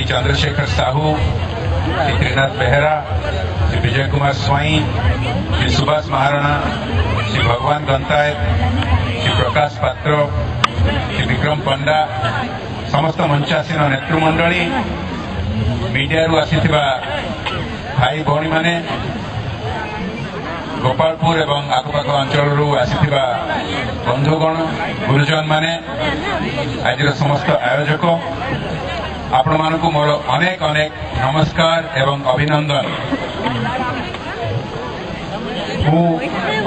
चंद्रशेखर साहू, श्री त्रिनाथ बेहरा, श्री विजय कुमार स्वाई, श्री सुभाष महाराणा, श्री भगवान गंतायत, श्री प्रकाश पात्र, श्री विक्रम पंडा, समस्त मंचासीन नेतृमंडली, मीडिया रु आसीथिबा भाई भौणी माने, गोपालपुर एवं आखपाख अंचल आसीथिबा बंधुगण, गुरुजन माने, आज समस्त आयोजक आपण मानकु मोर अनेक अनेक नमस्कार एवं अभिनंदन।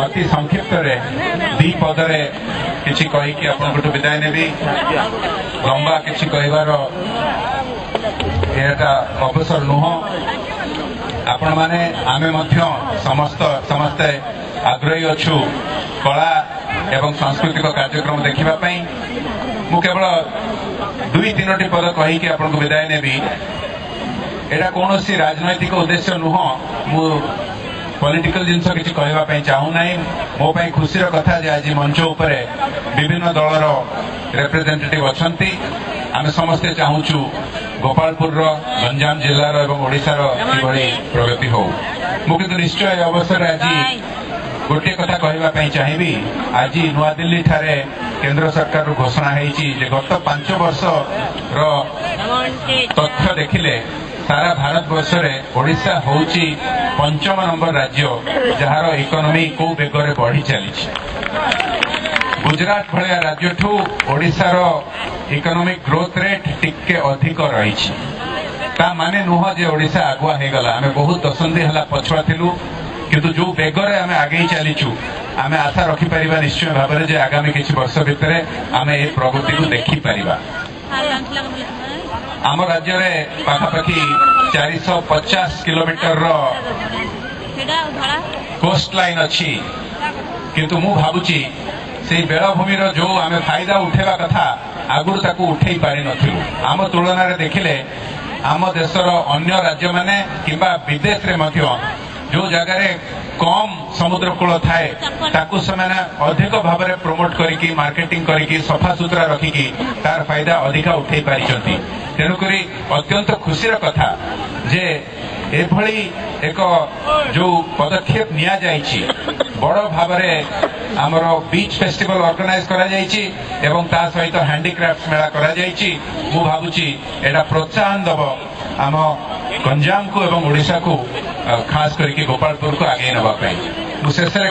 अति संक्षिप्त दी पदरे किछि कहिकी आपनकु विदाय नेबी। लंबा किछि कहिबार एटा अवसर नुह। आपण माने आमे मध्य समस्ते आग्रही अच्छु कला एवं सांस्कृतिक कार्यक्रम देखिबा पई। मु केवल 2-3टी पद कहिकी आपनकु विदाय नेबी। एटा कोनोसी राजनैतिक उद्देश्य नुह। मु पॉलिटिकल जिनस किछि कहबा पई चाहू नाही। मो पई खुशीर कथा जे आज मंच उपरे विभिन्न दलर रिप्रेजेंटेटिव अछंती। आमे समस्ते चाहूछु गोपालपुर गंजाम जिल्लार एवं ओडिशार किभଳି प्रगति हो। मु किंतु निश्चय अवसर आज गोटे कथा कहबा पई चाहिबी। आज नुआ दिल्ली ठारे केंद्र सरकार घोषणा हेछि जे गत 5 वर्ष रो तथ्य देखिले सारा भारत वर्ष में ओडिशा होउची 5म नंबर राज्य जहार इकोनॉमी को बेगरे बढ़ी चली। गुजरात भलिया राज्य ठू ओडिशार इकोनॉमिक ग्रोथ रेट टिके अधिक रही। ता माने नुह जे ओडिशा आगुआ हो गला। आमे बहुत दशंधि हला पछुआ थिलु, किंतु जो बेगरे आमे आगे चलीचु आमे आशा रखि परिबा निश्चय भाबरे जे आगामी किछि वर्ष भितरे आमे ए प्रगति को देखि परिबा। आम राज्य में पाखापाखि 450 किलोमीटर कोस्ट लाइन अच्छी, किंतु मु भावुची से बेलाभूमि जो आमे फायदा उठेवा कथा आगुर ताकू उठेई पारि नथिलु। आम तुलना रे देखिले आम देशर अन्य राज्य माने किंबा विदेश रे मध्य जो जगह कम समुद्र कूल थाए ताकू ସେମାନେ अधिक भाव में प्रमोट करिकी मार्केटिंग करिकी सफा सुतरा रखिकी तार फायदा अधिका उठेई पारिचंती। तेणुकरी अत्यंत खुशीर कथा जे एभली एक जो पदक्षेप निया जाइछि बड़ भाव में आमर बीच फेस्टिवल ऑर्गेनाइज करा जाइछि एवं ता सहित हैंडीक्राफ्ट मेला करा जाइछि। मु भाबुछि एटा प्रोत्साहन दब आम गंजाम को एवं ओडिशा को खास करके गोपालपुर को आगे नवा।